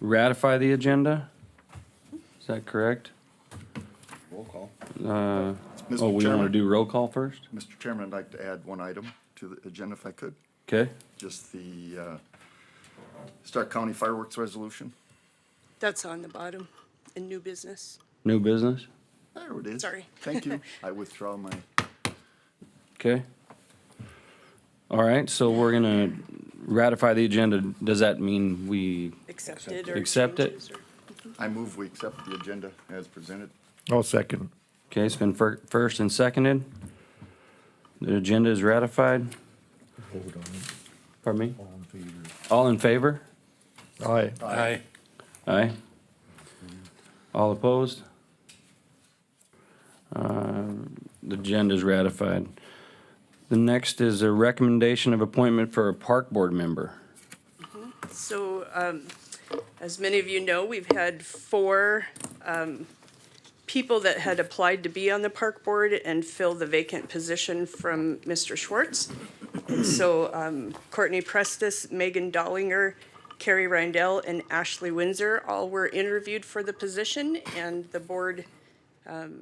ratify the agenda. Is that correct? Roll call. We Mr. want to Chairman, do roll call first? Mr. Chairman, I'd like to add one item to the agenda if I could. Okay, Just the Stark County fireworks resolution. That's on the bottom in new business. new business? There it is. Sorry. Thank you. I withdraw my, Okay. All right, so we're gonna ratify the agenda. Does that mean we, Accepted or Accept it. changes or- I move we accept the agenda as presented. I'll second. okay, it's been first and seconded. The agenda is ratified. Hold on. Pardon me? All in favor? All in favor? Aye. Aye. Aye. All opposed? The agenda is ratified. The next is a recommendation of appointment for a park board member. So, as many of you know, we've had four people that had applied to be on the park board and fill the vacant position from Mr. Schwartz. And so Courtney Prestis, Megan Dollinger, Carrie Rindell, and Ashley Windsor all were interviewed for the position, and the board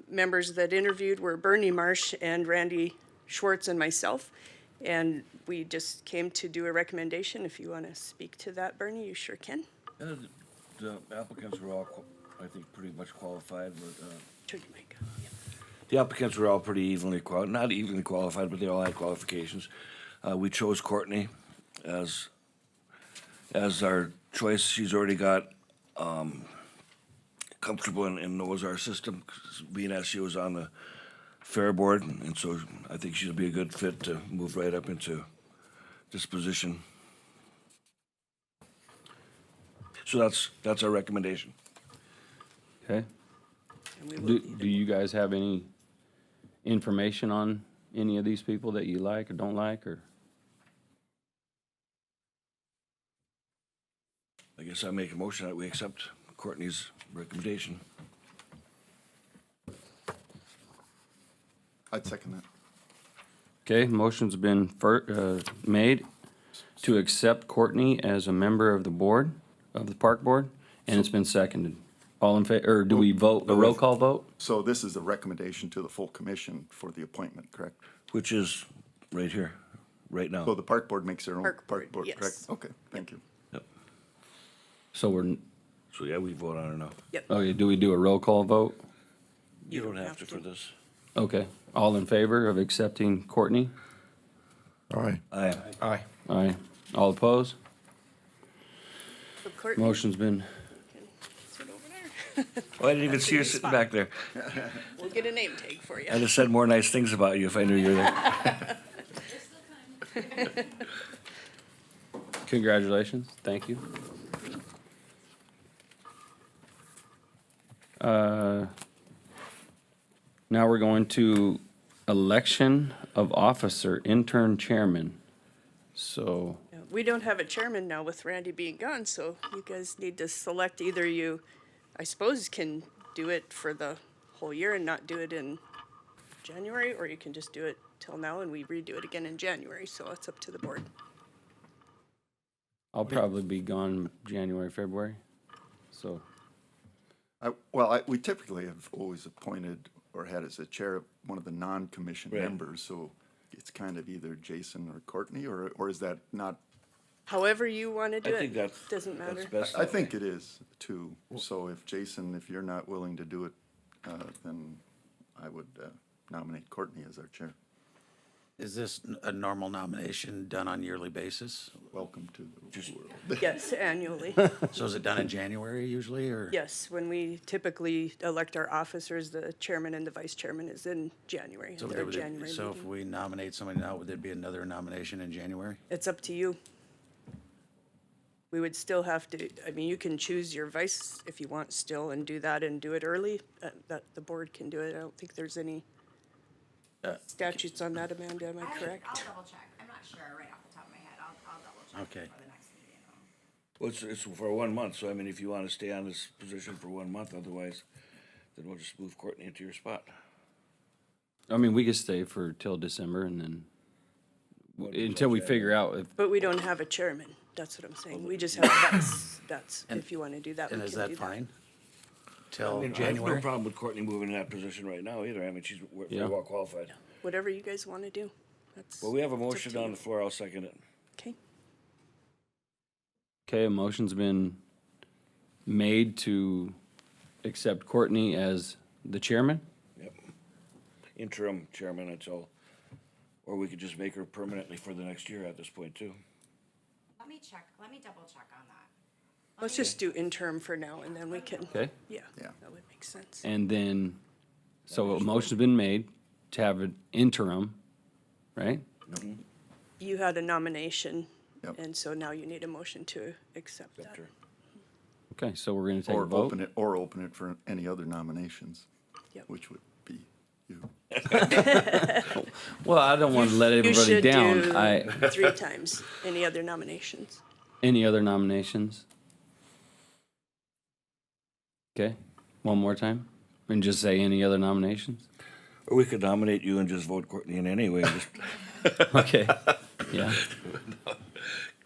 members that interviewed were Bernie Marsh and Randy Schwartz and myself. And we just came to do a recommendation. If you want to speak to that, Bernie, you sure can. The applicants were all, I think, pretty much qualified, but, Turn your mic on. Yep. the applicants were all pretty evenly not evenly qualified, but they all had qualifications. We chose Courtney as our choice. She's already got, comfortable and knows our system, being as she was on the fair board, and so I think she'll be a good fit to move right up into this position. So that's our recommendation. Okay? And we will Do you guys have any information on any of these people that you like or don't like, or? I guess I make a motion that we accept Courtney's recommendation. I'd second that. Okay, motion's been made to accept Courtney as a member of the board, of the park board, and it's been seconded. All in favor, or do we vote, a roll call vote? So this is a recommendation to the full commission for the appointment, correct? Which is right here, right now. So the park board makes their own Park park board, board, correct? yes. Okay, thank you. Yep. So we're, So yeah, we vote on it now. Yep. okay, do we do a roll call vote? You don't have to for this. Okay, all in favor of accepting Courtney? Aye. Aye. Aye. Aye. All opposed? So Courtney, Motion's been, sit over there. Oh, I didn't even see you sitting back there. We'll get a name tag for I'd you. have said more nice things about you if I knew you were there. congratulations, thank you. Now we're going to election of officer, intern chairman. So, We don't have a chairman now with Randy being gone, so you guys need to select either you, I suppose, can do it for the whole year and not do it in January, or you can just do it till now and we redo it again in January, so it's up to the board. I'll probably be gone January, February, so. We typically have always appointed or had as a chair one of the non-commission Right. members, so it's kind of either Jason or Courtney, or is that not? However you want to do I think it, that's, doesn't that's matter. best. I think it is too. So if Jason, if you're not willing to do it, then I would nominate Courtney as our chair. Is this a normal nomination done on yearly basis? Welcome to the world. Yes, annually. So is it done in January usually, or? Yes, when we typically elect our officers, the chairman and the vice chairman is in January, So their would January so if meeting. we nominate somebody now, would there be another nomination in January? It's up to you. We would still have to, I mean, you can choose your vice if you want still and do that and do it early. That the board can do it. I don't think there's any statutes on that, Amanda, am I I'll correct? double check. I'm not sure right off the top of my head. I'll double check Okay. for the next meeting. Well, it's for 1 month, so I mean, if you want to stay on this position for 1 month, otherwise, then we'll just move Courtney into your spot. I mean, we could stay for till December and then, until we figure out if, But we don't have a chairman. That's what I'm saying. We just have, that's, if you want to do that, we And can is do that that. fine? I Till mean, I have no January? problem with Courtney moving in that position right now either. I mean, she's very Yeah. well qualified. Whatever you guys want to do. That's. Well, we have a it's up motion to on you. the floor. I'll second it. Okay. Okay, a motion's been made to accept Courtney as the chairman. Yep. Interim chairman until, or we could just make her permanently for the next year at this point too. Let me check, let me double check on that. Let's just do interim for now and then we can. Okay. Yeah, Yeah. that would make sense. And then, so a motion's been made to have an interim, right? You had a nomination, Yep. and so now you need a motion to accept that. Accept her. Okay, so we're gonna take a Or vote. open it for any other nominations, Yep. which would be you. Well, I don't wanna let You everybody should down. do 3 times. Any other nominations? Any other nominations? Okay, one more time, and just say any other nominations? Or we could nominate you and just vote Courtney in anyway. Just, Okay, yeah.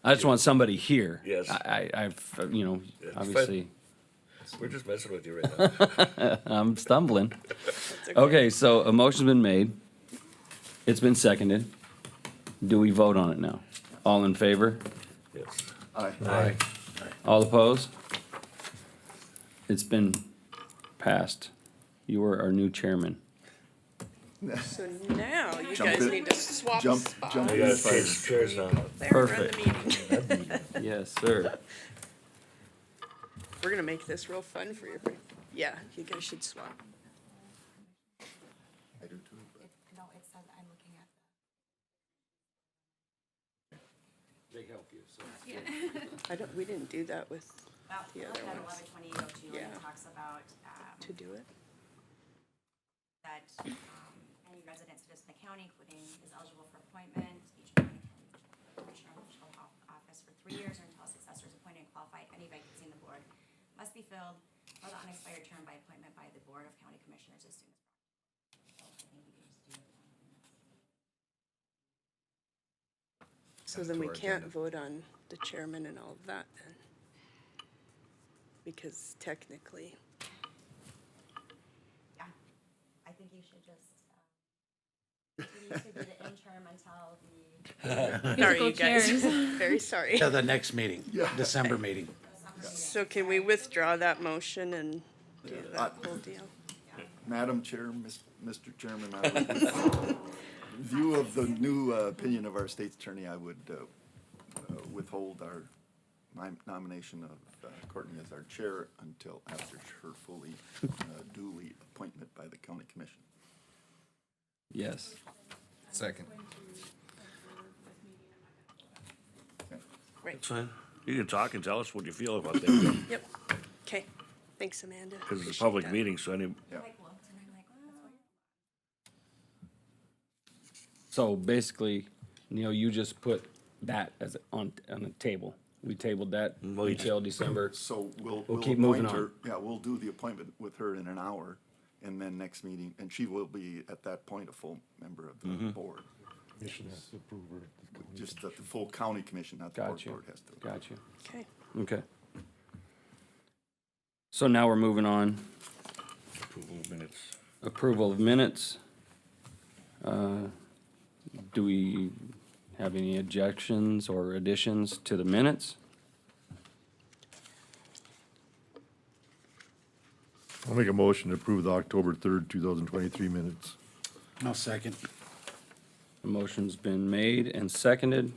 I just want somebody here. Yes. I've, you know, fine. obviously, we're just messing with you right now. I'm stumbling. That's Okay, so a motion's been made. It's been seconded. Do we vote on it now? All in favor? Yes. Aye. All opposed? It's been passed. You are our new chairman. So now you Jump guys in- need to swap Jump spots. in We gotta the fire. change chairs now. There, run Perfect. the meeting. Yes, sir. We're gonna make this real fun for you. Yeah, you guys should swap. I do too. No, it said, I'm looking at They help you, so. We didn't do that with, Well, The look other at ones. 11/28/02, and Yeah. it talks about, to do it. that, any resident citizen of the county, including is eligible for appointment, each county commissioner will hold office for 3 years or until a successor is appointed and qualified. Any vacancy in the board must be filled for the unexpired term by appointment by the Board of County Commissioners as soon as practical. So I think we can just do it. So then we can't vote on the chairman and all of that then. Because technically, Yeah, I think you should just, you need to be the interim until the sorry, you guys. Very sorry. Till the next meeting, December meeting. So can we withdraw that motion and do that whole deal? Madam Chair, Mr. Chairman, I would, in view of the new opinion of our state's attorney, I would withhold my nomination of Courtney as our chair until after her fully duly appointment by the county commission. Yes. Second. Right, That's fine. You can talk and tell us what you feel about that, yep. Okay, thanks, Amanda. because it's a Appreciate public that. meeting, so any, Yeah. like looked and I'm like, well. So basically, Neil, you just put that as on the table. We tabled that Well, you until December. So we'll keep moving appoint her. on. Yeah, we'll do the appointment with her in an hour, and then next meeting, and she will be at that point a full member of the board. Commission has to approve her. Just that the full county commission, not the Got you. board has to. Got you. Okay, Okay. So now we're moving on. approval of minutes. Approval of minutes. Do we have any objections or additions to the minutes? I'll make a motion to approve the October 3rd, 2023 minutes. No second. A motion's been made and seconded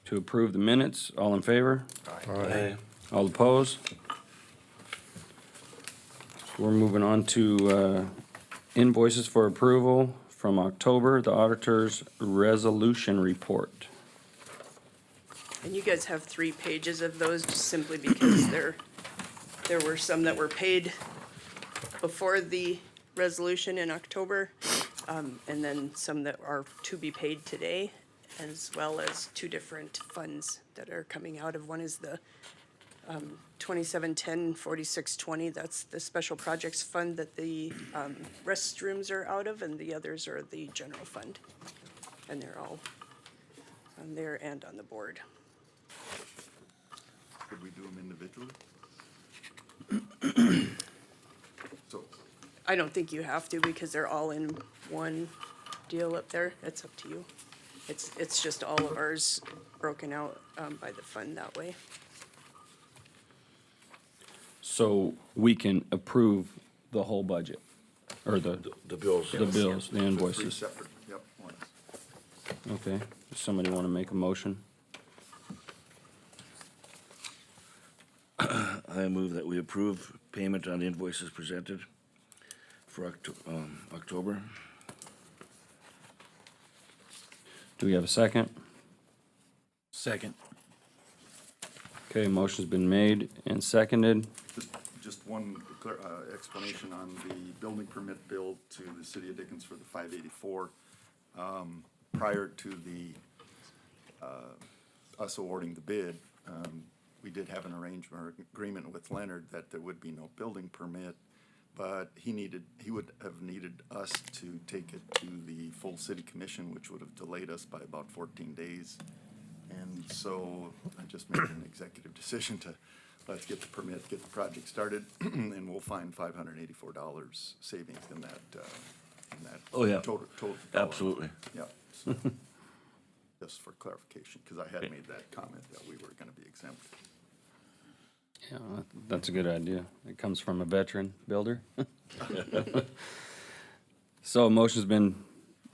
to approve the minutes. All in favor? Aye. All opposed? We're moving on to invoices for approval from October, the auditor's resolution report. and you guys have 3 pages of those just simply because there were some that were paid before the resolution in October, and then some that are to be paid today, as well as 2 different funds that are coming out of. One is the 2710-4620, that's the special projects fund that the restrooms are out of, and the others are the general fund. And they're all on there and on the board. Could we do them individually? So, I don't think you have to because they're all in one deal up there. It's up to you. It's just all of ours broken out by the fund that way. So we can approve the whole budget, or the bills. the bills, the three invoices. separate, yep, ones. Okay, does somebody want to make a motion? I move that we approve payment on invoices presented for October. Do we have a second? Second. Okay, motion's been made and seconded. Just one explanation on the building permit bill to the city of Dickens for the 584. Prior to the, us awarding the bid, we did have an arrangement or agreement with Leonard that there would be no building permit, but he would have needed us to take it to the full city commission, which would have delayed us by about 14 days. And so I just made an executive decision to, let's get the permit, get the project started, and we'll find $584 savings in that. Oh, yeah. Total. Absolutely. Yep. So, just for clarification, because I had made that comment that we were gonna be exempt. Yeah, that's a good idea. It comes from a veteran builder. So a motion's been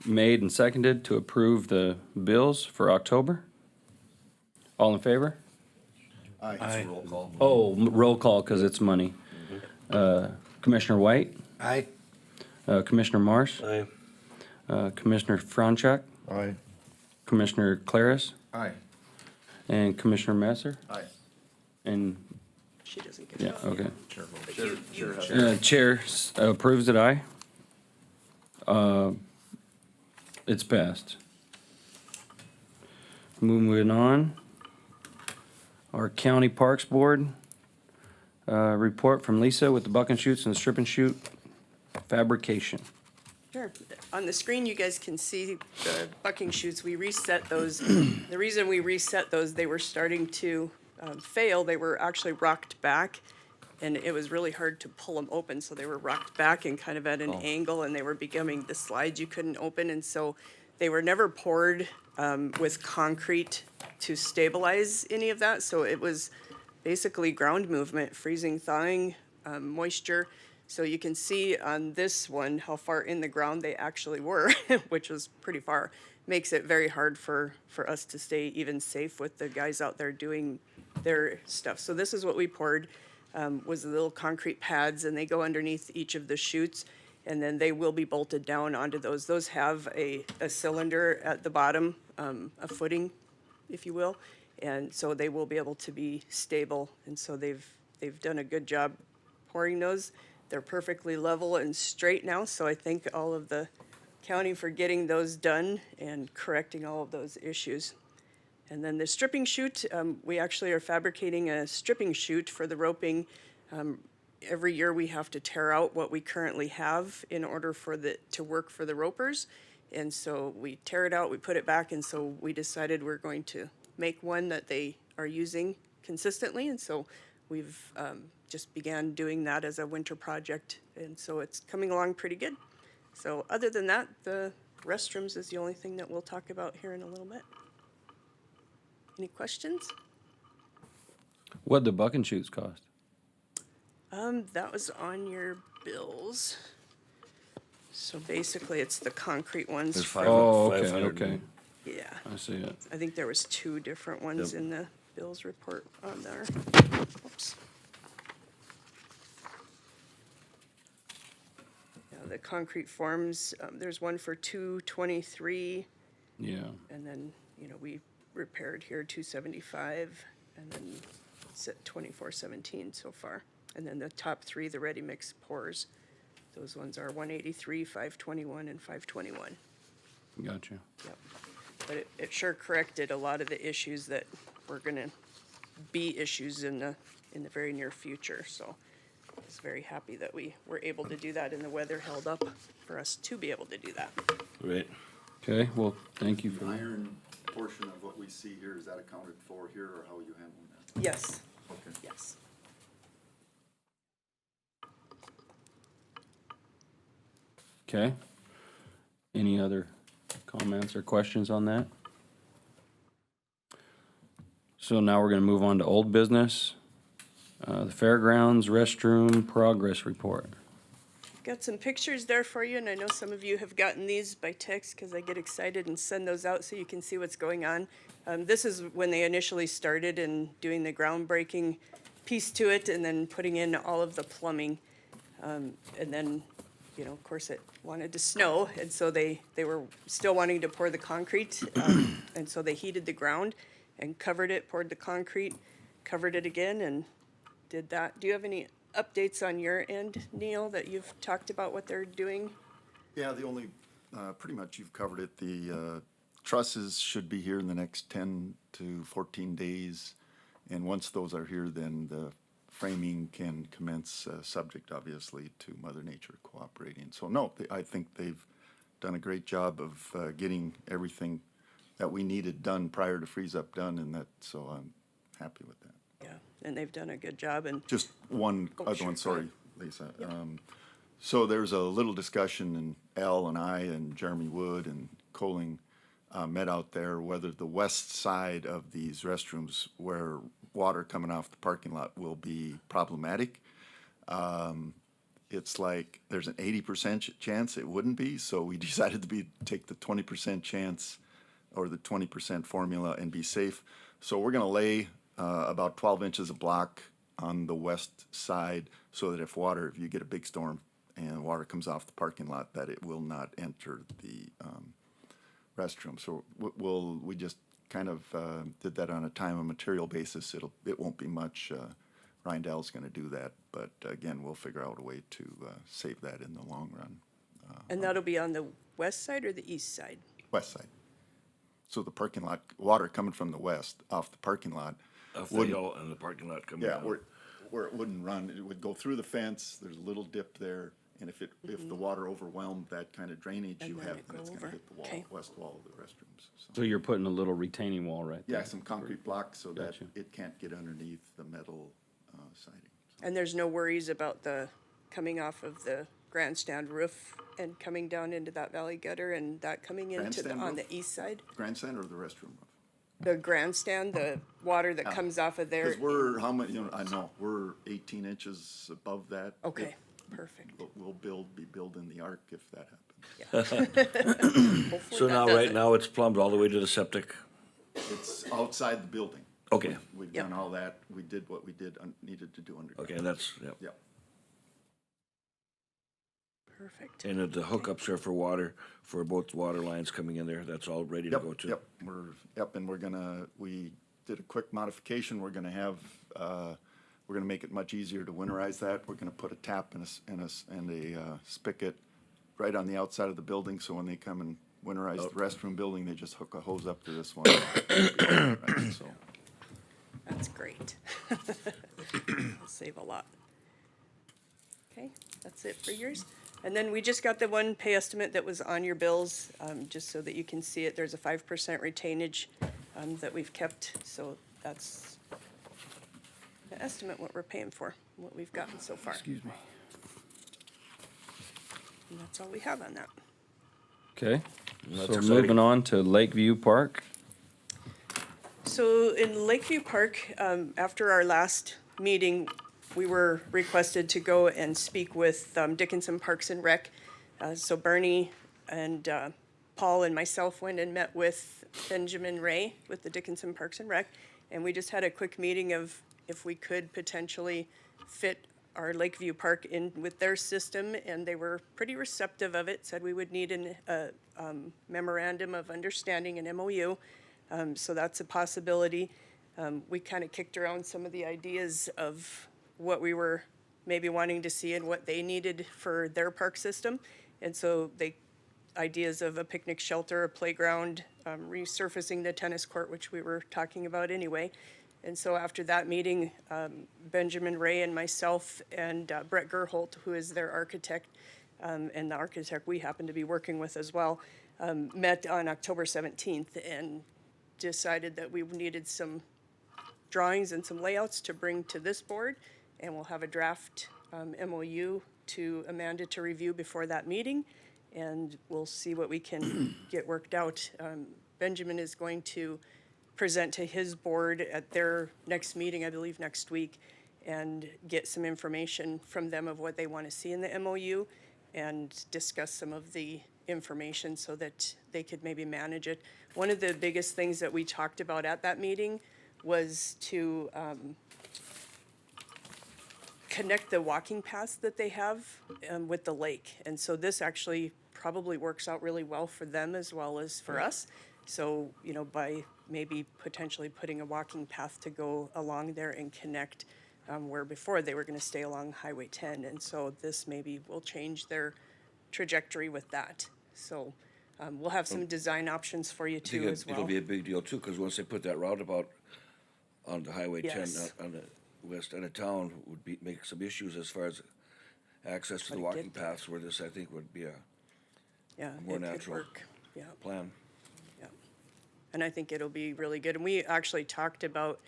made and seconded to approve the bills for October. All in favor? Aye. Roll call. Oh, roll call, because it's money. Commissioner White, Aye. Commissioner Marsh, Aye. Commissioner Franchuk, Aye. Commissioner Claris, Aye. and Commissioner Messer, Aye. and, She doesn't get yeah, it. okay. But you Chair approves it, aye. It's passed. Moving on. Our County Parks Board, report from Lisa with the buck and shoots and the strip and shoot fabrication. Sure. On the screen, you guys can see the bucking chutes. We reset those. The reason we reset those, they were starting to fail. They were actually rocked back, and it was really hard to pull them open. So they were rocked back and kind of at an angle, and they were becoming the slides you couldn't open. And so they were never poured with concrete to stabilize any of that. So it was basically ground movement, freezing, thawing, moisture. So you can see on this one how far in the ground they actually were, which was pretty far. Makes it very hard for us to stay even safe with the guys out there doing their stuff. So this is what we poured, was the little concrete pads, and they go underneath each of the chutes, and then they will be bolted down onto those. Those have a cylinder at the bottom, a footing, if you will, and so they will be able to be stable. And so they've done a good job pouring those. They're perfectly level and straight now, so I thank all of the county for getting those done and correcting all of those issues. And then the stripping chute, we actually are fabricating a stripping chute for the roping. Every year we have to tear out what we currently have in order for to work for the ropers. And so we tear it out, we put it back, and so we decided we're going to make one that they are using consistently. And so we've just began doing that as a winter project, and so it's coming along pretty good. So other than that, the restrooms is the only thing that we'll talk about here in a little bit. Any questions? What'd the buck and shoots cost? That was on your bills. So basically, it's the concrete ones. There's for- Oh, okay, 500 okay. Yeah, I see it. I think there was two different ones Yep. in the bills report on there. Oops. Yeah, the concrete forms, there's one for 223, Yeah. and then, we repaired here 275, and then it's at 2417 so far. And then the top three, the ready mix pours, those ones are 183, 521, and 521. Gotcha. Yep. But it sure corrected a lot of the issues that were gonna be issues in the very near future. So I was very happy that we were able to do that, and the weather held up for us to be able to do that. Right. Okay, well, thank you for The that. iron portion of what we see here, is that accounted for here, or how are you handling that? Yes, Yes. Okay. Any other comments or questions on that? So now we're gonna move on to old business. The fairgrounds restroom progress report. Got some pictures there for you, and I know some of you have gotten these by text because I get excited and send those out so you can see what's going on. This is when they initially started and doing the groundbreaking piece to it and then putting in all of the plumbing. And then, you know, of course, it wanted to snow, and so they were still wanting to pour the concrete. And so they heated the ground and covered it, poured the concrete, covered it again, and did that. Do you have any updates on your end, Neil, that you've talked about what they're doing? Yeah, the only, pretty much you've covered it. The trusses should be here in the next 10 to 14 days. And once those are here, then the framing can commence, subject obviously to Mother Nature cooperating. So no, I think they've done a great job of getting everything that we needed done prior to freeze up done, and that, so I'm happy with that. Yeah, and they've done a good job, and Just one Oh, other sure, one, go sorry, ahead. Lisa. So there's a little discussion, and Al and I and Jeremy Wood and Coling met out there whether the west side of these restrooms where water coming off the parking lot will be problematic. It's like there's an 80% chance it wouldn't be, so we decided to take the 20% chance or the 20% formula and be safe. So we're gonna lay about 12 inches of block on the west side so that if you get a big storm and water comes off the parking lot, that it will not enter the restroom. So we just kind of did that on a time and material basis. It won't be much. Rindell's gonna do that, but again, we'll figure out a way to save that in the long run. and that'll be on the west side or the east side? West side. So the parking lot, water coming from the west off the parking lot. Off the wouldn't- hill and the parking lot coming Yeah, down. where it wouldn't run, it would go through the fence, there's a little dip there, and if the water overwhelmed that kind of drainage And you then have, it then it's go gonna over. hit the wall, Okay. west wall of the restrooms. So you're putting a little retaining wall right there? Yeah, some concrete blocks so that Gotcha. it can't get underneath the metal siding. And there's no worries about the coming off of the grandstand roof and coming down into that valley gutter and that coming into Grandstand on roof? the east side? Grandstand or the restroom roof? The grandstand, the water that comes off of there? Because we're, how many, I know, we're 18 inches above that. Okay, perfect. We'll be building the ark if that happens. Hopefully So that now, does right it. now, it's plumbed all the way to the septic. It's outside the building. Okay, We've Yep. done all that. We did what we needed to do underground. okay, that's, yep. Yep. Perfect. And the hookups are for water, for both water lines coming in there, that's all ready to go to? Yep, and we did a quick modification. We're gonna have, we're gonna make it much easier to winterize that. We're gonna put a tap and a spigot right on the outside of the building, so when they come and winterize the restroom building, they just hook a hose up to this one. Right, so, That's great. It'll save a lot. Okay, that's it for yours. And then we just got the one pay estimate that was on your bills, just so that you can see it. There's a 5% retainage that we've kept, so that's the estimate, what we're paying for, what we've gotten so far. Excuse me. And that's all we have on that. Okay, That's so exciting. moving on to Lakeview Park. So in Lakeview Park, after our last meeting, we were requested to go and speak with Dickinson Parks and Rec. So Bernie and Paul and myself went and met with Benjamin Ray with the Dickinson Parks and Rec. And we just had a quick meeting of if we could potentially fit our Lakeview Park in with their system. And they were pretty receptive of it, said we would need a memorandum of understanding, an MOU. So that's a possibility. We kind of kicked around some of the ideas of what we were maybe wanting to see and what they needed for their park system. And so ideas of a picnic shelter, a playground, resurfacing the tennis court, which we were talking about anyway. And so after that meeting, Benjamin Ray and myself and Brett Gerholt, who is their architect, and the architect we happen to be working with as well, met on October 17th and decided that we needed some drawings and some layouts to bring to this board, and we'll have a draft MOU to Amanda to review before that meeting, and we'll see what we can get worked out. Benjamin is going to present to his board at their next meeting, I believe next week, and get some information from them of what they want to see in the MOU and discuss some of the information so that they could maybe manage it. One of the biggest things that we talked about at that meeting was to connect the walking paths that they have with the lake. And so this actually probably works out really well for them as well as for us. So, you know, by maybe potentially putting a walking path to go along there and connect where before they were going to stay along Highway 10. And so this maybe will change their trajectory with that. So we'll have some design options for you I think too as well. it'll be a big deal too, because once they put that roundabout on the Highway 10, Yes. on the west end of town, would make some issues as far as access to How the to walking get there. paths, where this, I think, would be a Yeah, more it could natural work. Yeah. plan. Yeah, and I think it'll be really good. And we actually talked about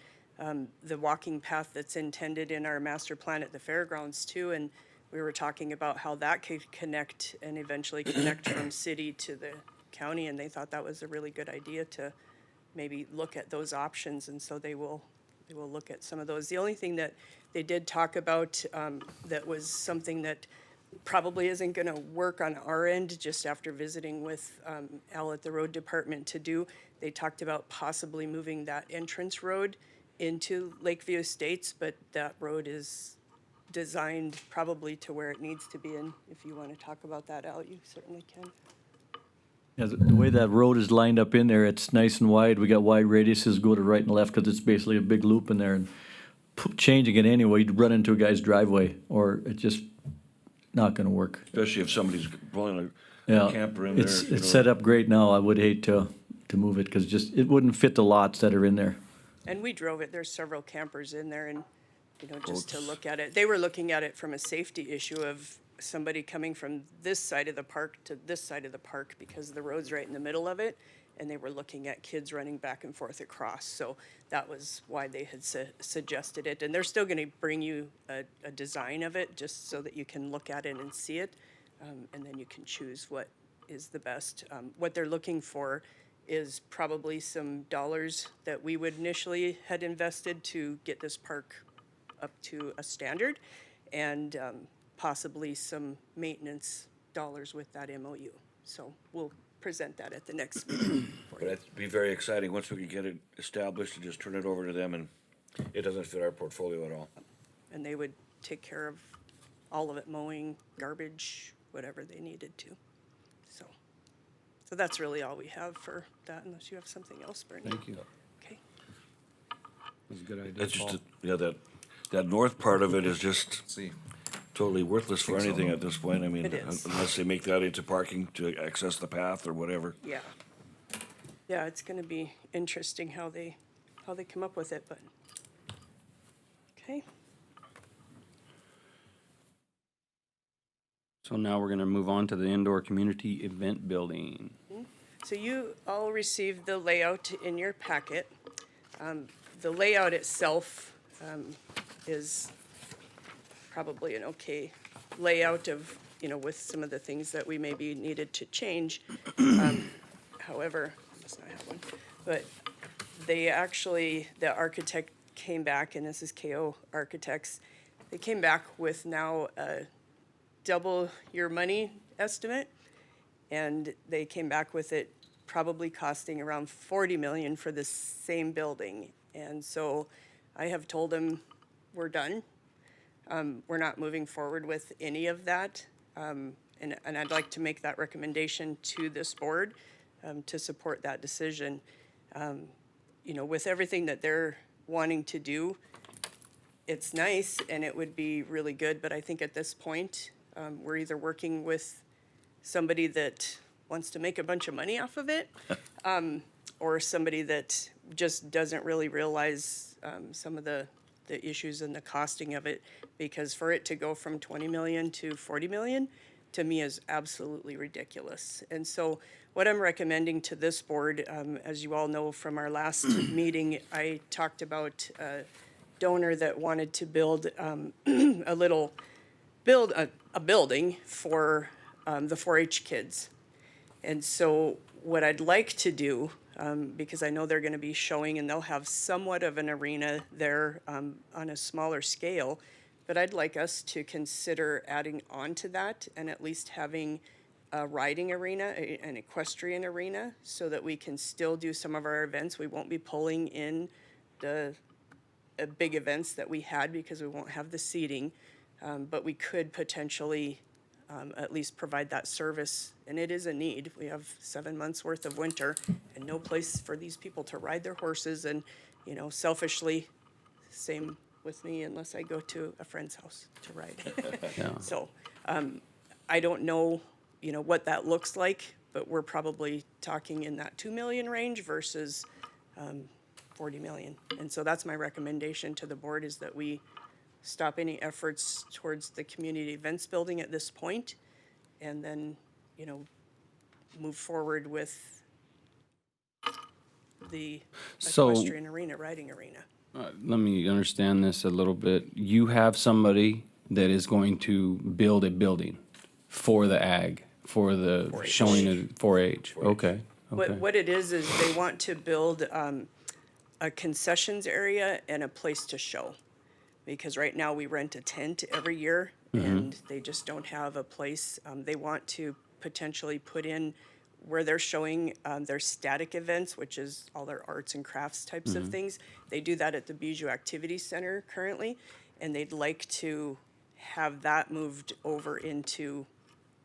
the walking path that's intended in our master plan at the fairgrounds too. And we were talking about how that could connect and eventually connect from city to the county. And they thought that was a really good idea to maybe look at those options. And so they will look at some of those. The only thing that they did talk about that was something that probably isn't going to work on our end, just after visiting with Al at the road department to do. They talked about possibly moving that entrance road into Lakeview Estates, but that road is designed probably to where it needs to be. And if you want to talk about that, Al, you certainly can. Yeah, the way that road is lined up in there, it's nice and wide. We got wide radiuses, go to right and left, because it's basically a big loop in there. And changing it anyway, you'd run into a guy's driveway, or it's just not gonna work. Especially if somebody's pulling a Yeah, camper in there. it's, you know. it's set up great now. I would hate to move it, because just, it wouldn't fit the lots that are in there. And we drove it, there's several campers in there and, you know, just to Boats. look at it. They were looking at it from a safety issue of somebody coming from this side of the park to this side of the park because the road's right in the middle of it. And they were looking at kids running back and forth across. So that was why they had suggested it. And they're still gonna bring you a design of it just so that you can look at it and see it. And then you can choose what is the best. What they're looking for is probably some dollars that we would initially had invested to get this park up to a standard, and possibly some maintenance dollars with that MOU. So we'll present that at the next meeting for But you. it'd be very exciting, once we can get it established and just turn it over to them, and it doesn't fit our portfolio at all. And they would take care of all of it, mowing, garbage, whatever they needed to. So that's really all we have for that, unless you have something else, Bernie. Thank you. Okay. That's a good idea, That's just, Paul. yeah, that north part of it is just totally worthless for anything at this point. I mean, It is. unless they make that into parking to access the path or whatever. Yeah. Yeah, it's gonna be interesting how they come up with it, but, okay. So now we're gonna move on to the indoor community event building. So you all received the layout in your packet. The layout itself is probably an okay layout of, you know, with some of the things that we maybe needed to change. However, I must not have one, but they actually, the architect came back, and this is KO Architects, they came back with now a double your money estimate. And they came back with it probably costing around 40 million for the same building. And so I have told them, we're done. We're not moving forward with any of that. And I'd like to make that recommendation to this board to support that decision. You know, with everything that they're wanting to do, it's nice and it would be really good, but I think at this point, we're either working with somebody that wants to make a bunch of money off of it, or somebody that just doesn't really realize some of the issues and the costing of it. Because for it to go from 20 million to 40 million, to me is absolutely ridiculous. And so what I'm recommending to this board, as you all know from our last meeting, I talked about a donor that wanted to build a building for the 4-H kids. And so what I'd like to do, because I know they're gonna be showing and they'll have somewhat of an arena there on a smaller scale, but I'd like us to consider adding on to that and at least having a riding arena, an equestrian arena, so that we can still do some of our events. We won't be pulling in the big events that we had because we won't have the seating. But we could potentially at least provide that service, and it is a need. We have 7 months worth of winter and no place for these people to ride their horses, and, you know, selfishly, same with me unless I go to a friend's house to ride. So, I don't know, you know, what that looks like, but we're probably talking in that 2 million range versus 40 million. And so that's my recommendation to the board, is that we stop any efforts towards the community events building at this point, and then, you know, move forward with the So- equestrian arena, riding arena. Let me understand this a little bit. You have somebody that is going to build a building for the ag, for the 4-H. showing of 4-H. Okay, okay. What it is they want to build a concessions area and a place to show. Because right now we rent a tent every year and they just don't have a place. They want to potentially put in where they're showing their static events, which is all their arts and crafts types of things. They do that at the Bijou Activity Center currently, and they'd like to have that moved over into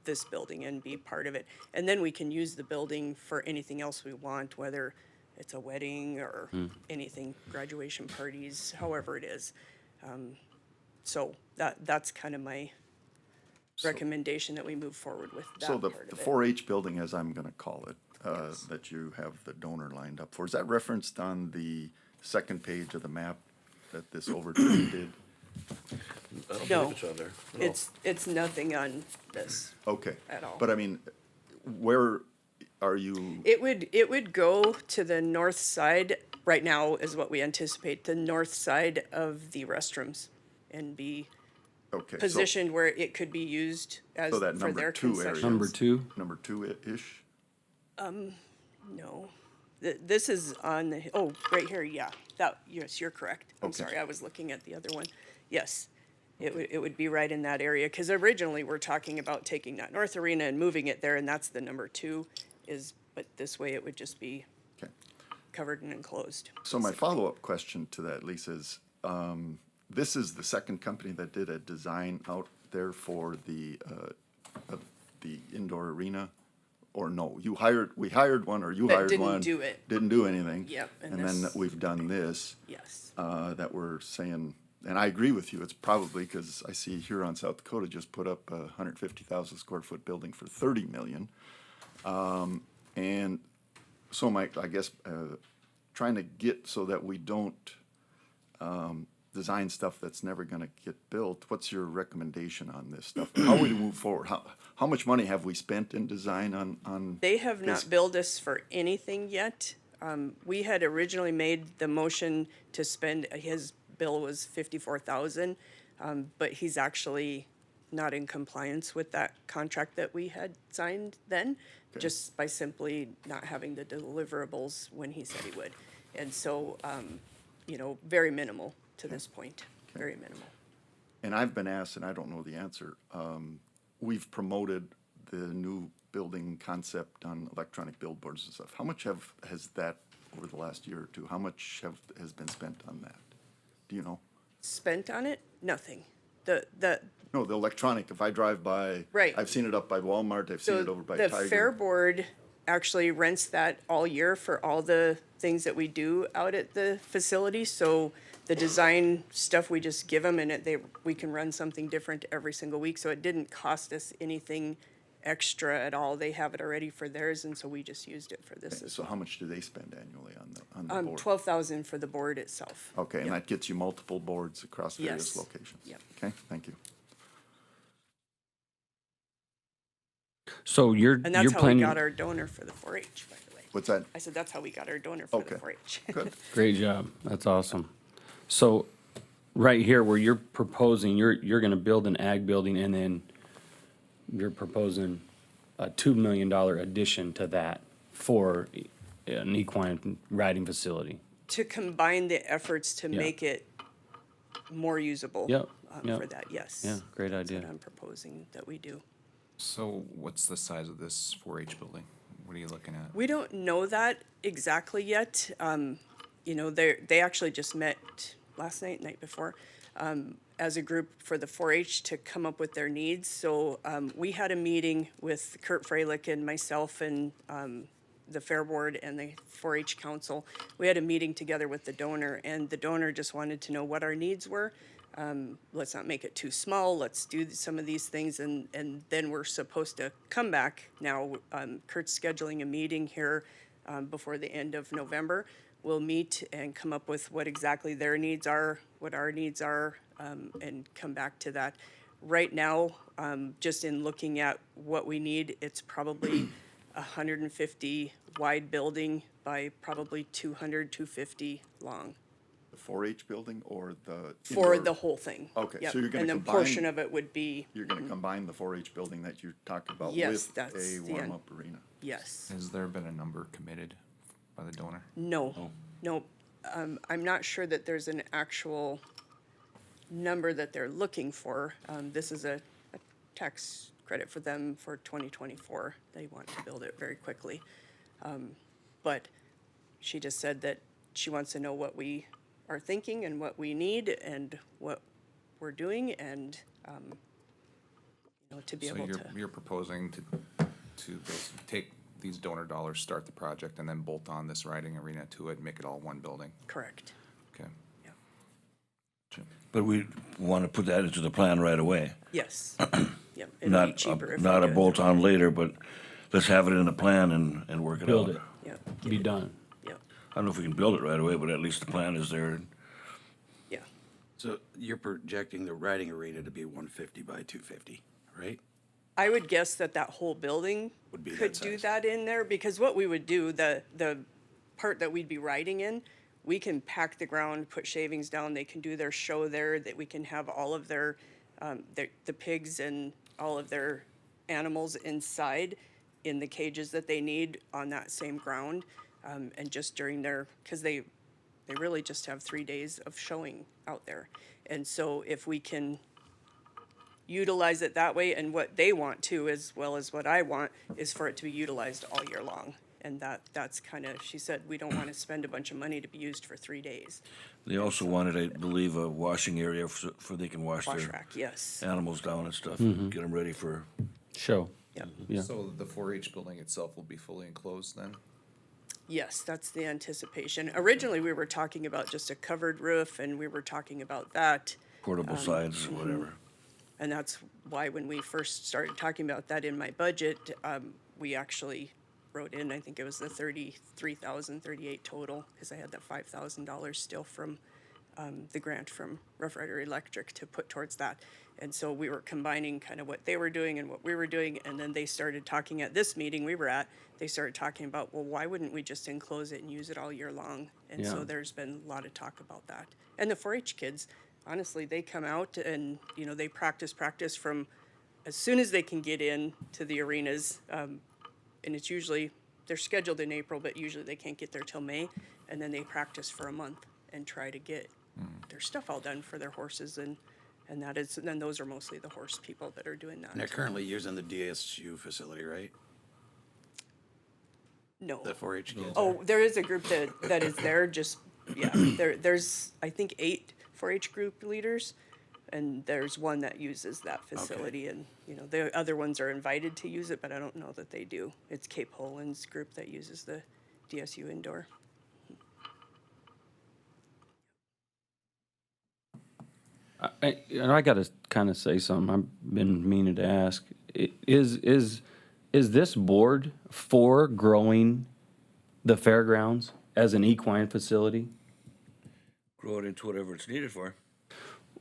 this building and be part of it. And then we can use the building for anything else we want, whether it's a wedding or anything, graduation parties, however it is. So that's kind of my recommendation, that we move forward with So that part the of it. 4-H building, as I'm gonna call it, that you have the donor lined up for, is that referenced on the second page of the map that this overturn did? No, It's on there. it's nothing on this. Okay. At all. But I mean, where are you, It would go to the north side, right now is what we anticipate, the north side of the restrooms, and be okay, so, positioned where it could be used as, so that for number their 2 area. concessions. Number 2? Number 2-ish? No, this is on the, oh, right here, yeah, yes, you're correct. I'm Okay. sorry, I was looking at the other one. Yes, it would be right in that area, because originally we're talking about taking that north arena and moving it there, and that's the number 2 is, but this way it would just be Okay. covered and enclosed. So my follow-up question to that, Lisa, is, this is the second company that did a design out there for the indoor arena? Or no, we hired one, or you That hired didn't one? do it. Didn't do anything? Yep, and And then this- we've done this, Yes, that we're saying, and I agree with you, it's probably, because I see Huron, South Dakota just put up a 150,000 square foot building for 30 million. And so I guess, trying to get so that we don't design stuff that's never gonna get built, what's your recommendation on this stuff? How would we move forward? How much money have we spent in design on? they have this? not billed us for anything yet. We had originally made the motion to spend, his bill was 54,000, but he's actually not in compliance with that contract that we had signed then, just by simply not having the deliverables when he said he would. And so, you know, very minimal to this point, very minimal. And I've been asked, and I don't know the answer, we've promoted the new building concept on electronic billboards and stuff. How much has that, over the last year or two, how much has been spent on that? Do you know? Spent on it? Nothing. No, the electronic, if I drive by. Right. I've seen it up by Walmart, I've seen So it over by the Tiger. Fair Board actually rents that all year for all the things that we do out at the facility. So the design stuff, we just give them, and we can run something different every single week. So it didn't cost us anything extra at all. They have it already for theirs, and so we just used it for this as So well. how much do they spend annually on the board? 12,000 for the board itself. Okay, and Yep. that gets you multiple boards across various Yes. locations? Yep. Okay, thank you. So you're And that's how we planning, got our donor for the 4-H, by the way. What's that? I said, that's how we got our donor for the Okay. 4-H. Good. great job, that's awesome. So, right here where you're proposing, you're gonna build an ag building and then you're proposing a $2 million addition to that for an equine riding facility. To combine the efforts to Yeah. make it more usable. Yep, yep. For that, yes. Yeah, great That's idea. what I'm proposing that we do. So what's the size of this 4-H building? What are you looking at? We don't know that exactly yet. You know, they actually just met last night, night before, as a group for the 4-H to come up with their needs. So we had a meeting with Kurt Freilich and myself and the Fair Board and the 4-H Council. We had a meeting together with the donor, and the donor just wanted to know what our needs were. Let's not make it too small. Let's do some of these things, and then we're supposed to come back. Now, Kurt's scheduling a meeting here before the end of November. We'll meet and come up with what exactly their needs are, what our needs are, and come back to that. Right now, just in looking at what we need, it's probably 150 wide building by probably 200, 250 long. The 4-H building or the? For indoor- the whole thing. Okay, Yep. so you're gonna And then combine- portion of it would be, You're gonna combine the 4-H building that you talked about Yes, with that's a the end. warm-up arena? yes. Has there been a number committed by the donor? No, no. I'm not sure that there's an actual number that they're looking for. This is a tax credit for them for 2024. They want to build it very quickly. But she just said that she wants to know what we are thinking and what we need and what we're doing and, you know, to be So able you're, to. you're proposing to basically take these donor dollars, start the project, and then bolt on this riding arena to it, and make it all one building? Correct. Okay. Yeah. Jim? But we want to put that into the plan right away. Yes. Yep. It'd be Not, cheaper if we not a do it. bolt-on later, but let's have it in the plan and work it out. Build it, Yep. be done. Yep. I don't know if we can build it right away, but at least the plan is there. Yeah. So you're projecting the riding arena to be 150 by 250, right? I would guess that that whole building Would be could that do size. that in there, because what we would do, the part that we'd be riding in, we can pack the ground, put shavings down, they can do their show there, that we can have all of their, the pigs and all of their animals inside in the cages that they need on that same ground. And just during their, because they really just have 3 days of showing out there. And so if we can utilize it that way, and what they want to, as well as what I want, is for it to be utilized all year long. And that's kind of, she said, we don't want to spend a bunch of money to be used for 3 days. They also wanted, I believe, a washing area for they can wash Wash their rack, yes. animals down and stuff, get them ready for. Show, Yep. yeah. So the 4-H building itself will be fully enclosed then? Yes, that's the anticipation. Originally, we were talking about just a covered roof, and we were talking about that. Portable sides or whatever. And that's why when we first started talking about that in my budget, we actually wrote in, I think it was the 38 total, because I had that $5,000 still from the grant from Rough Rider Electric to put towards that. And so we were combining kind of what they were doing and what we were doing, and then they started talking at this meeting we were at, they started talking about, well, why wouldn't we just enclose it and use it all year long? And so Yeah. there's been a lot of talk about that. And the 4-H kids, honestly, they come out and, you know, they practice from as soon as they can get in to the arenas. And it's usually, they're scheduled in April, but usually they can't get there till May. And then they practice for a month and try to get their stuff all done for their horses. And that is, and then those are mostly the horse people that are doing that. And they're currently using the DSU facility, right? No. The 4-H kids? Oh, there is a group that is there, just, yeah, there's, I think, 8 4-H group leaders, and there's one that uses that facility, and, you know, the other ones are invited to use it, but I don't know that they do. It's Cape Holin's group that uses the DSU indoor. And I gotta kind of say something, I've been meaning to ask. Is this board for growing the fairgrounds as an equine facility? Grow it into whatever it's needed for.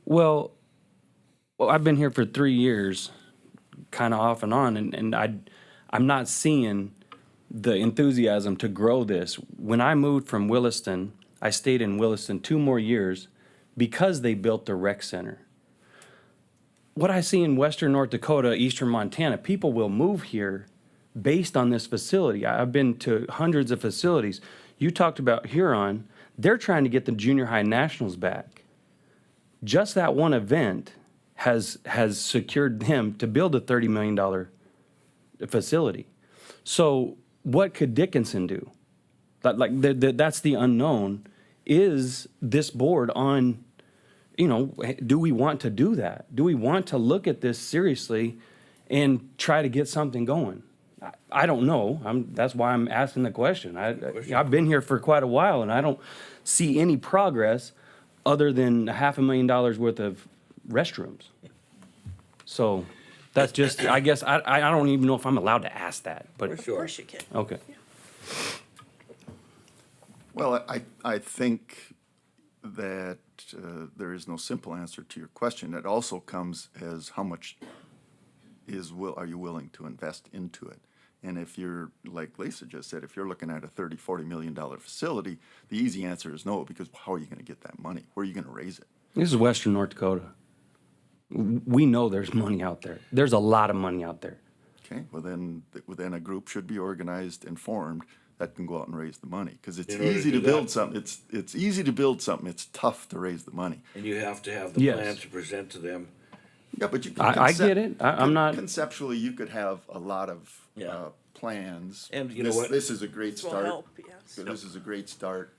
Well, I've been here for 3 years, kind of off and on, and I'm not seeing the enthusiasm to grow this. When I moved from Williston, I stayed in Williston 2 more years because they built the rec center. What I see in western North Dakota, eastern Montana, people will move here based on this facility. I've been to hundreds of facilities. You talked about Huron. They're trying to get the junior high nationals back. Just that one event has secured them to build a $30 million facility. So what could Dickinson do? That's the unknown. Is this board on, do we want to do that? Do we want to look at this seriously and try to get something going? I don't know. That's why I'm asking the question. I've been here for quite a while, and I don't see any progress other than $500,000 worth of restrooms. So that's just, I guess, I don't even know if I'm allowed to ask that, but, Of course you can. okay. Well, I think that there is no simple answer to your question. It also comes as how much are you willing to invest into it? And if you're, like Lisa just said, if you're looking at a $30-40 million facility, the easy answer is no, because how are you gonna get that money? Where are you gonna raise it? This is western North Dakota. We know there's money out there. There's a lot of money out there. Okay, well then a group should be organized and formed that can go out and raise the money, because it's In order easy to to do build that- something. It's easy to build something. It's tough to raise the money. And you have to have the Yes. plan to present to them. Yeah, but you can. I get it. I'm not- Conceptually, you could have a lot of Yeah. plans. And you know This- what? This is a great This will start. help, yes. This is a great start,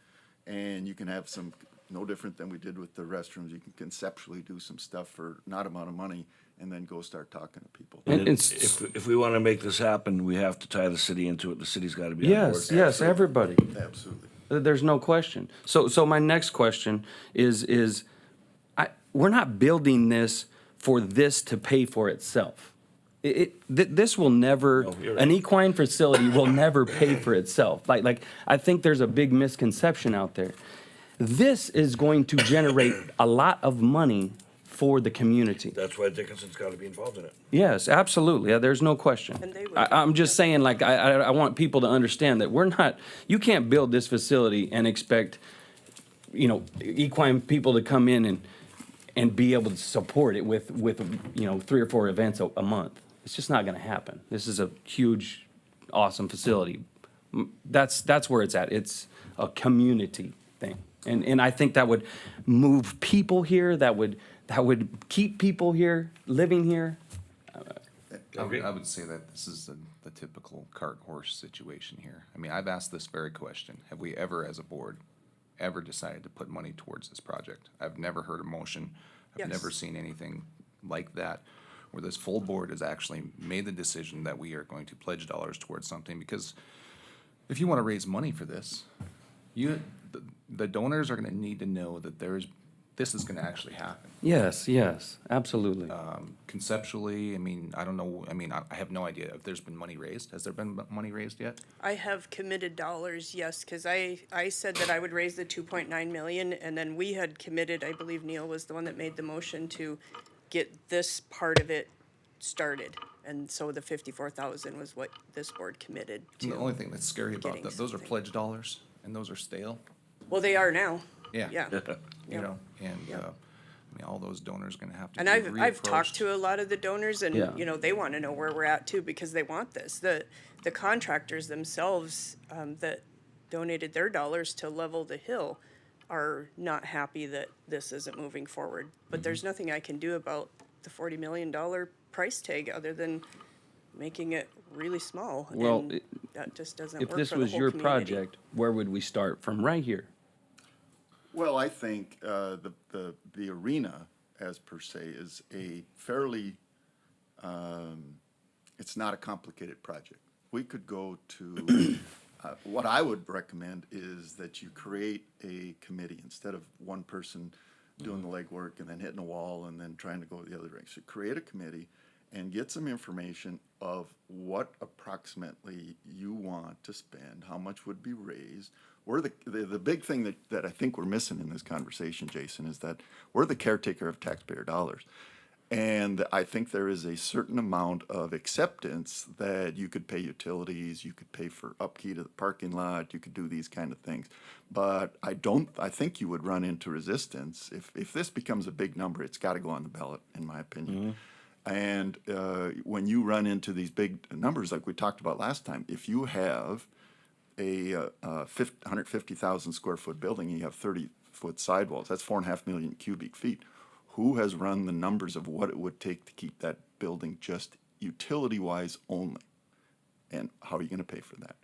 and you can have some, no different than we did with the restrooms. You can conceptually do some stuff for not amount of money, and then go start talking to people. And And it's, if we want to make this happen, we have to tie the city into it. The city's got to be on board. yes, everybody. Absolutely. There's no question. So my next question is we're not building this for this to pay for itself. This will never, No, you're an right. equine facility will never pay for itself. Like, I think there's a big misconception out there. This is going to generate a lot of money for the community. That's why Dickinson's got to be involved in it. Yes, absolutely. Yeah, there's no question. And they would. I'm just saying, like, I want people to understand that we're not, you can't build this facility and expect, equine people to come in and be able to support it with 3 or 4 events a month. It's just not gonna happen. This is a huge, awesome facility. That's where it's at. It's a community thing. And I think that would move people here, that would keep people here, living here. I would say that this is the typical cart horse situation here. I mean, I've asked this very question. Have we ever, as a board, ever decided to put money towards this project? I've never heard a motion. I've Yes. never seen anything like that, where this full board has actually made the decision that we are going to pledge dollars towards something, because if you want to raise money for this, the donors are gonna need to know that this is gonna actually happen. Yes, absolutely. Conceptually, I mean, I don't know, I have no idea if there's been money raised. Has there been money raised yet? I have committed dollars, yes, because I said that I would raise the 2.9 million, and then we had committed, I believe Neil was the one that made the motion to get this part of it started. And so the 54,000 was what this board committed And the to. only thing that's scary about getting that, those are something. pledge dollars, and those are stale. Well, they are now. Yeah. Yeah. You Yeah. know, and, Yeah. all those donors gonna have to And be I've talked reapproached. to a lot of the donors, and, Yeah. they want to know where we're at too, because they want this. The contractors themselves, that donated their dollars to level the hill are not happy that this isn't moving forward. But there's nothing I can do about the $40 million price tag, other than making it really small. Well, and that just doesn't If work this for the was whole your community. project, where would we start? From right here? Well, I think the arena, as per se, is a fairly, it's not a complicated project. We could go to, what I would recommend is that you create a committee instead of one person doing the legwork and then hitting a wall and then trying to go the other direction. So create a committee and get some information of what approximately you want to spend, how much would be raised. We're the big thing that I think we're missing in this conversation, Jason, is that we're the caretaker of taxpayer dollars. And I think there is a certain amount of acceptance that you could pay utilities, you could pay for upkeep of the parking lot, you could do these kind of things. But I think you would run into resistance. If this becomes a big number, it's got to go on the ballot, in my opinion. And when you run into these big numbers like we talked about last time, if you have a 150,000 square foot building, and you have 30-foot sidewalls, that's 4.5 million cubic feet. Who has run the numbers of what it would take to keep that building just utility-wise only? And how are you gonna pay for that?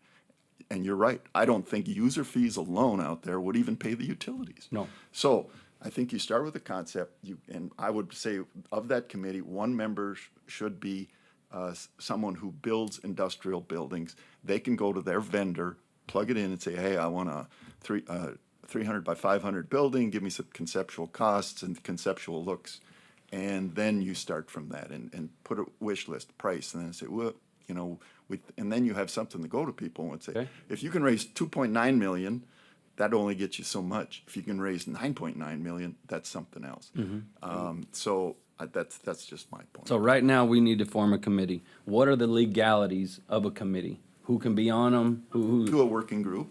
And you're right, I don't think user fees alone out there would even pay the utilities. No. So I think you start with the concept, and I would say of that committee, one member should be someone who builds industrial buildings. They can go to their vendor, plug it in and say, hey, I want a 300 by 500 building, give me some conceptual costs and conceptual looks. And then you start from that and put a wish list price and then say, well, you know, and then you have something to go to people and say, Okay. if you can raise 2.9 million, that only gets you so much. If you can raise 9.9 million, that's something else. That's just my point. So right now, we need to form a committee. What are the legalities of a committee? Who can be on them? To a working group,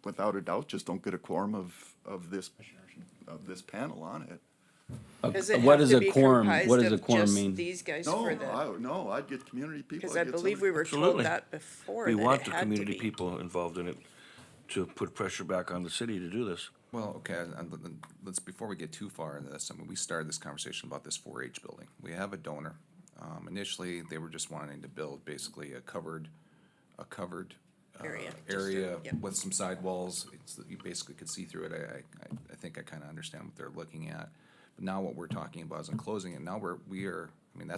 without a doubt, just don't get a quorum of this panel on it. Does it What have is to a be quorum? comprised What does a of quorum just mean? these guys No, for the, no, I'd get community people. because I'd I get believe we somebody- were told Absolutely. that before, We that want it the had to community be. people involved in it to put pressure back on the city to do this. Well, okay, and let's, before we get too far into this, I mean, we started this conversation about this 4-H building. We have a donor. Initially, they were just wanting to build basically a covered Area, just a- area yep. with some sidewalls. You basically could see through it. I think I kind of understand what they're looking at. But now what we're talking about is enclosing it. Now we are, I mean,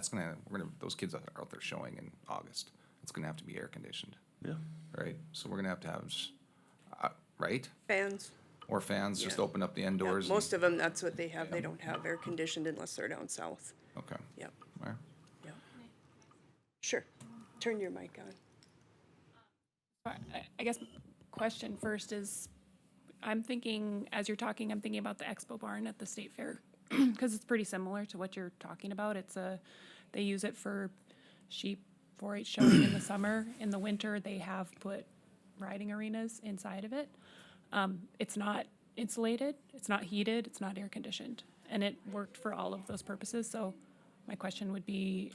those kids are out there showing in August. It's gonna have to be air conditioned, Yeah. right? So we're gonna have to have, right? Fans. Or fans, just Yeah. open up the Yeah, indoors. and- most of them, that's what they have. They don't have air conditioned unless they're down south. Okay. Yep, All right. yep. Sure. Turn your mic on. I guess question first is, I'm thinking, as you're talking, I'm thinking about the expo barn at the state fair, because it's pretty similar to what you're talking about. They use it for sheep 4-H showing in the summer. In the winter, they have put riding arenas inside of it. It's not insulated, it's not heated, it's not air conditioned, and it worked for all of those purposes. So my question would be,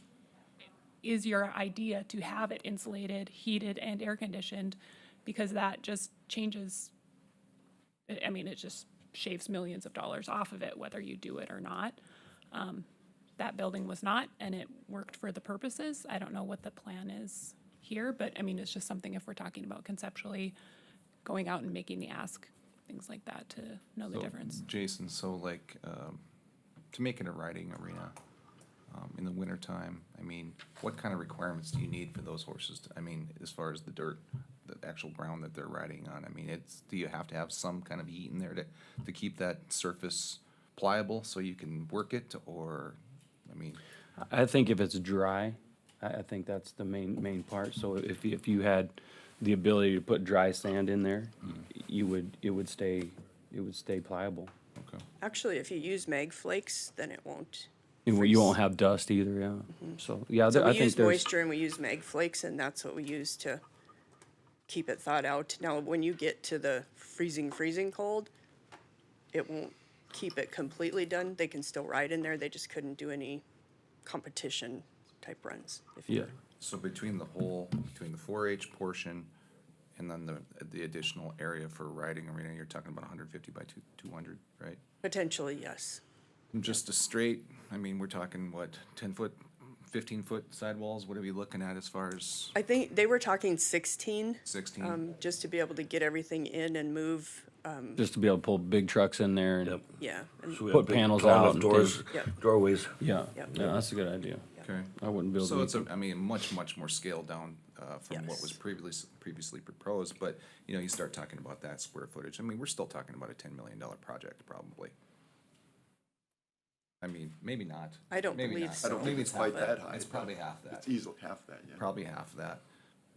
is your idea to have it insulated, heated, and air conditioned? Because that just changes, I mean, it just shaves millions of dollars off of it, whether you do it or not. That building was not, and it worked for the purposes. I don't know what the plan is here, but I mean, it's just something if we're talking about conceptually going out and making the ask, things like that, to know the So, difference. Jason, so like, to make it a riding arena, in the wintertime, I mean, what kind of requirements do you need for those horses? I mean, as far as the dirt, the actual ground that they're riding on, I mean, do you have to have some kind of heat in there to keep that surface pliable so you can work it, or, I mean, I think if it's dry, I think that's the main part. So if you had the ability to put dry sand in there, it would stay pliable. okay. Actually, if you use mag flakes, then it won't. And you freeze. won't have dust either, yeah. So, yeah, So I we think use there's, moisture and we use mag flakes, and that's what we use to keep it thawed out. Now, when you get to the freezing cold, it won't keep it completely done. They can still ride in there. They just couldn't do any competition type runs. yeah. So between the 4-H portion and then the additional area for riding arena, you're talking about 150 by 200, right? Potentially, yes. Just a straight, I mean, we're talking what, 10-foot, 15-foot sidewalls? What are we looking at as far as I think they were talking 16, 16? just to be able to get everything in and move, Just to be able to pull big trucks in there and, Yep. yeah. And So we Put have big, panels tall out enough and doors, things. Yep. doorways. yeah, Yep. yeah, that's a good idea. Okay. I wouldn't build So it's anything. I mean, much more scaled down from what was Yes. previously proposed, but, you know, you start talking about that square footage, I mean, we're still talking about a $10 million project, probably. I mean, maybe not. I don't Maybe believe not. so. I don't think Maybe it's half quite that high. It's probably half that. It's easily half that, yeah. Probably half that.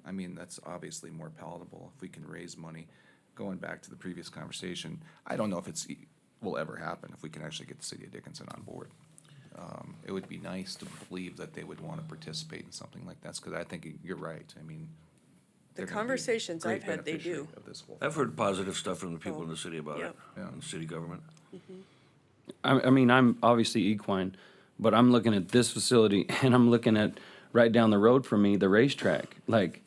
I mean, that's obviously more palatable if we can raise money. Going back to the previous conversation, I don't know if will ever happen if we can actually get the city of Dickinson on board. it would be nice to believe that they would want to participate in something like this, because I think you're right. I mean, they're gonna be a conversations great I've had, they beneficiary do. of this whole I've thing. heard positive stuff from the people in the city about it, Yep. Yeah. and city government. I mean, I'm obviously equine, but I'm looking at this facility and I'm looking at right down the road from me, the racetrack. Like,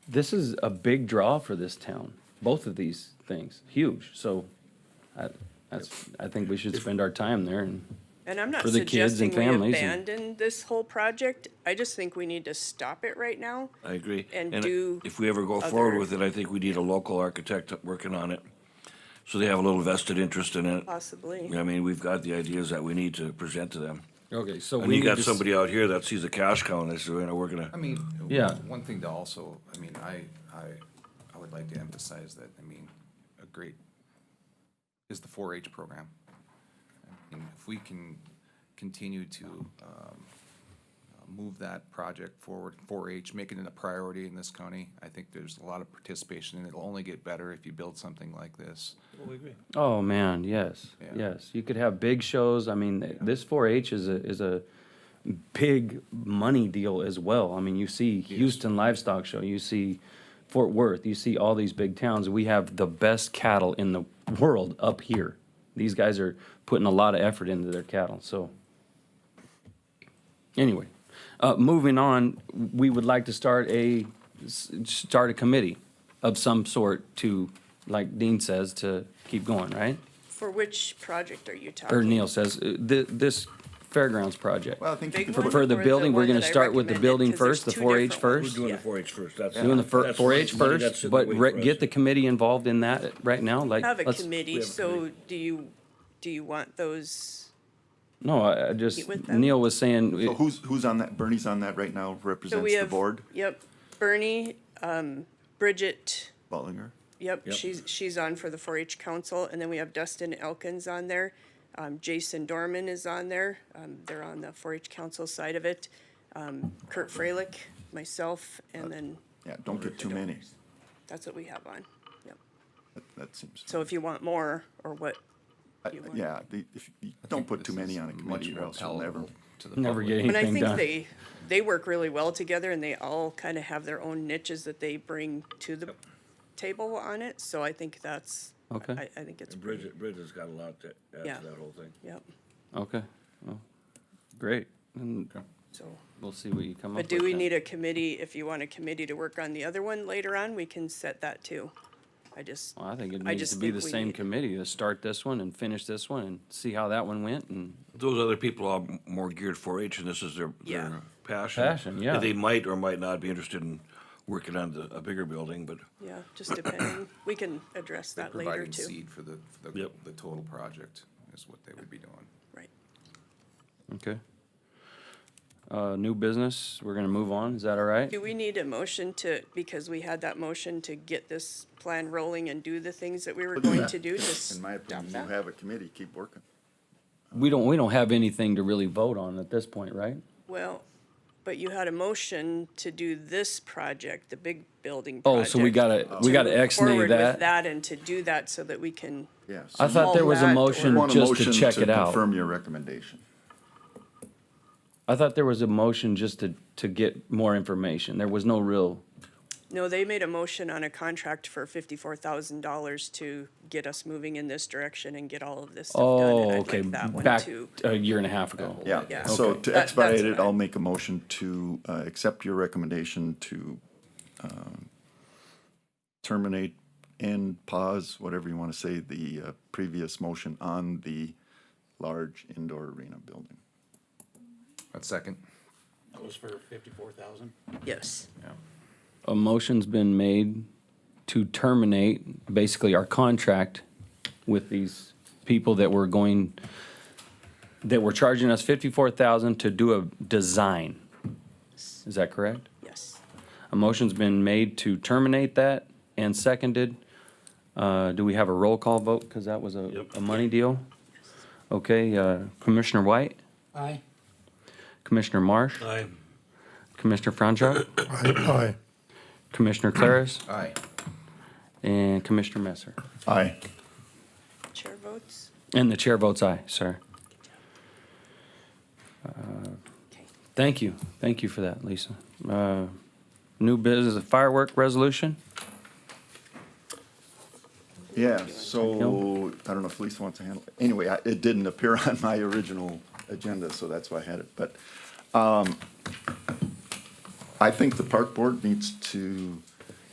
this is a big draw for this town, both of these things, huge. So I think we should spend our time there and, And I'm not For the kids and suggesting we families and- abandon this whole project. I just think we need to stop it right now. I agree. And do if we ever go forward other- with it, I think we need a local architect working on it, so they have a little vested interest in it. Possibly. I mean, we've got the ideas that we need to present to them. okay, so And we you need got to s- somebody out here that sees a cash cow and they say, we're gonna, I mean, Yeah. one thing to also, I mean, I would like to emphasize that, I mean, a great, is the 4-H program. And if we can continue to, move that project forward, 4-H, make it a priority in this county, I think there's a lot of participation, and it'll only get better if you build something like this. Oh, man, yes, Yeah. yes. You could have big shows. I mean, this 4-H is a big money deal as well. I mean, you see Houston Livestock Show, you see Fort Worth, you see all these big towns. We have the best cattle in the world up here. These guys are putting a lot of effort into their cattle, so. Anyway, moving on, we would like to start a committee of some sort to, like Dean says, to keep going, right? For which project are you talking? Or Neil says, this fairgrounds project. Well, I think. Big you For, could one? for the or the building, we're one gonna that I start with the recommended? building 'Cause there's first, the two 4-H different first. ones. we're doing Yeah. the 4-H first. That's Doing the that's 4-H money that's first, sitting but waiting for us. get the committee involved in that right now, like. Have a let's- committee, so do you want those? No, I just, Meet with them? Neil was saying, So who's on that? Bernie's on that right now, So represents we the have. board, Yep, Bernie, Bridget, Ballinger. yep, Yep. she's on for the 4-H council, and then we have Dustin Elkins on there. Jason Dorman is on there, they're on the 4-H council side of it. Kurt Freilich, myself, and then Yeah, don't get too many. that's what we have on, yep. That seems. So if you want more, or what, you want. Yeah, if you don't put too many on a Much committee or more else you'll never. palatable to the never public. get And I anything think done. they work really well together, and they all kind of have their own niches that they bring to the table on it, so I think that's, Okay. I think it's And pretty, Bridget's got a lot to add Yeah. to that whole thing. yep, Okay, well, great, and so. we'll see what you come up with. But do we then. need a committee, if you want a committee to work on the other one later on, we can set that too. I just, Well, I think it I needs just to be the think we same need- committee, to start this one and finish this one and see how that one went and, Those other people are more geared 4-H, and this is their Yeah. passion. Passion, yeah. They might or might not be interested in working on a bigger building, but yeah, just depending, we can address They're that later providing too. seed for Yep. the total project is what they would be doing. Right. okay. New business, we're gonna move on, is that all right? Do we need a motion to, because we had that motion to get this plan rolling and do the things that we were going to do, just In my opinion, you have a committee, keep working. We don't have anything to really vote on at this point, right? Well, but you had a motion to do this project, the big building Oh, project. so we gotta to move ex-nay forward with that? that and to do that so that we can, Yeah. I so thought there was a that or- motion you want a just to motion check it out. Confirm your recommendation. I thought there was a motion just to get more information. There was no real, no, they made a motion on a contract for $54,000 to get us moving in this direction and get all of this stuff done. oh, And I'd okay, like that one back too. a year and a half ago. Yeah, Yeah. so Okay. to That's expedite it, what I'll make a motion to accept your recommendation to terminate and pause, whatever you want to say, the previous motion on the large indoor arena building. That's second. That was for 54,000? Yes. A motion's been made to terminate basically our contract with these people that were charging us 54,000 to do a design. Is that correct? Yes. A motion's been made to terminate that and seconded. Do we have a roll call vote? Cause that was a money deal? Okay, Commissioner White, Aye. Commissioner Marsh, I, Commissioner Franchuk, Aye. Commissioner Claris, Aye. and Commissioner Messer. Aye. Chair votes? And the chair votes aye, sir. Thank you for that, Lisa. New business, a firework resolution? Yeah, so, I don't know if Lisa wants to handle it. Anyway, it didn't appear on my original agenda, so that's why I had it. But I think the park board needs to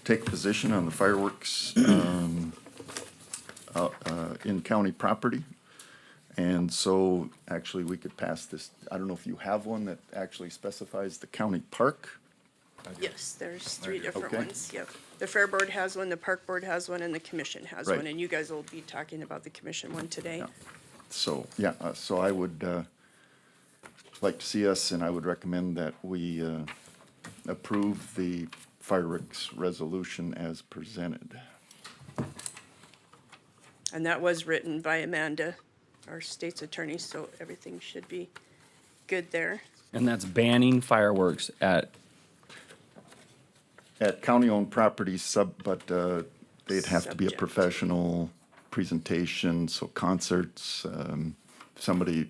take a position on the fireworks in county property. And so, actually, we could pass this, I don't know if you have one that actually specifies the county park? Yes, there's three different Okay. ones, yep. The Fair Board has one, the Park Board has one, and the Commission has Right. one, and you guys will be talking about the Commission one today. Yeah. So, yeah, so I would like to see us, and I would recommend that we approve the fireworks resolution as presented. And that was written by Amanda, our state's attorney, so everything should be good there. And that's banning fireworks at, At county-owned properties, but they'd have to be a Subject. professional presentation, so concerts, somebody,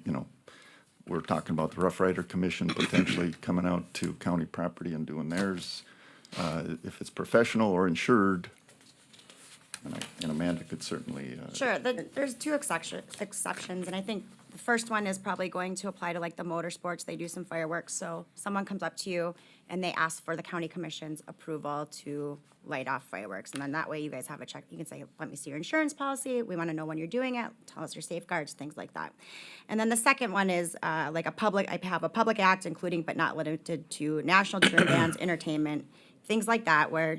we're talking about the Rough Rider Commission potentially coming out to county property and doing theirs. If it's professional or insured, and Amanda could certainly, Sure, there's two exceptions, and I think the first one is probably going to apply to like the motorsports. They do some fireworks, so someone comes up to you and they ask for the county commission's approval to light off fireworks. And then that way you guys have a check. You can say, let me see your insurance policy. We want to know when you're doing it. Tell us your safeguards, things like that. And then the second one is like I have a public act, including but not limited to national touring bands, entertainment, things like that, where,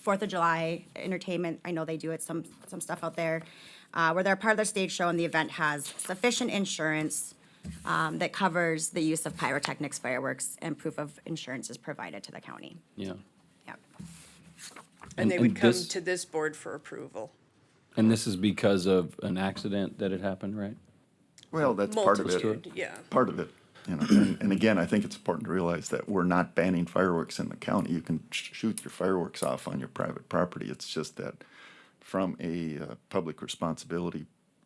4th of July entertainment, I know they do it, some stuff out there, where they're part of the stage show and the event has sufficient insurance that covers the use of pyrotechnics, fireworks, and proof of insurance is provided to the county. yeah. Yep. And they And would come this- to this board for approval. And this is because of an accident that had happened, right? well, that's part of it. Multitude, yeah. Part of it, and again, I think it's important to realize that we're not banning fireworks in the county. You can shoot your fireworks off on your private property. It's just that from a public responsibility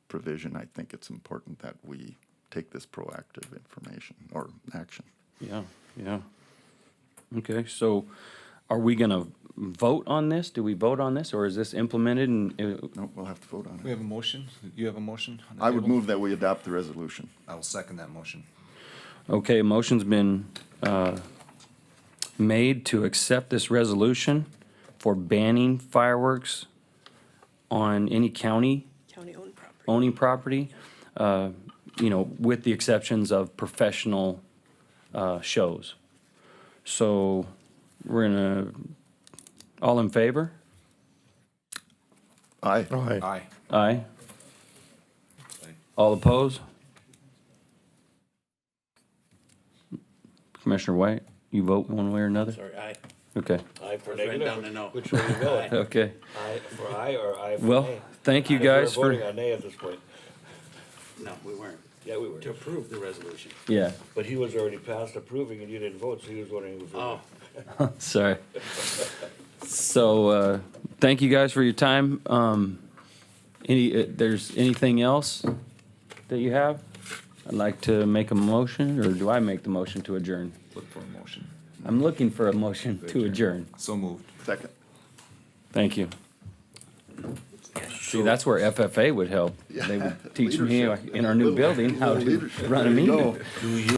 provision, I think it's important that we take this proactive information or action. Yeah, yeah. Okay, so are we gonna vote on this? Do we vote on this, or is this implemented and, No, we'll have to vote on We it. have a motion. You have a motion on the I would table? move that we adopt the resolution. I will second that motion. okay, a motion's been, made to accept this resolution for banning fireworks on any county County-owned property. owning property, with the exceptions of professional, shows. So, we're gonna, all in favor? Aye. Aye. Aye. Aye. All opposed? Commissioner White, you vote one way or another? Sorry, aye. Okay, Aye for Write negative? down the no. Which way you going? okay. Aye for aye or aye for Well, nay? thank you Because we're guys for, voting on nay at this point. No, we weren't. Yeah, we were. To approve the resolution. yeah, But he was already past approving and you didn't vote, so he was voting. Oh, sorry. So, thank you guys for your time. There's anything else that you have? I'd like to make a motion, or do I make the motion to adjourn? Look for a motion. I'm looking for a motion to adjourn. So moved. Second. Thank you. See, that's where FFA would help. They would teach me Leadership. in our new Little- building how little to leadership. run a There you meeting. go. Do you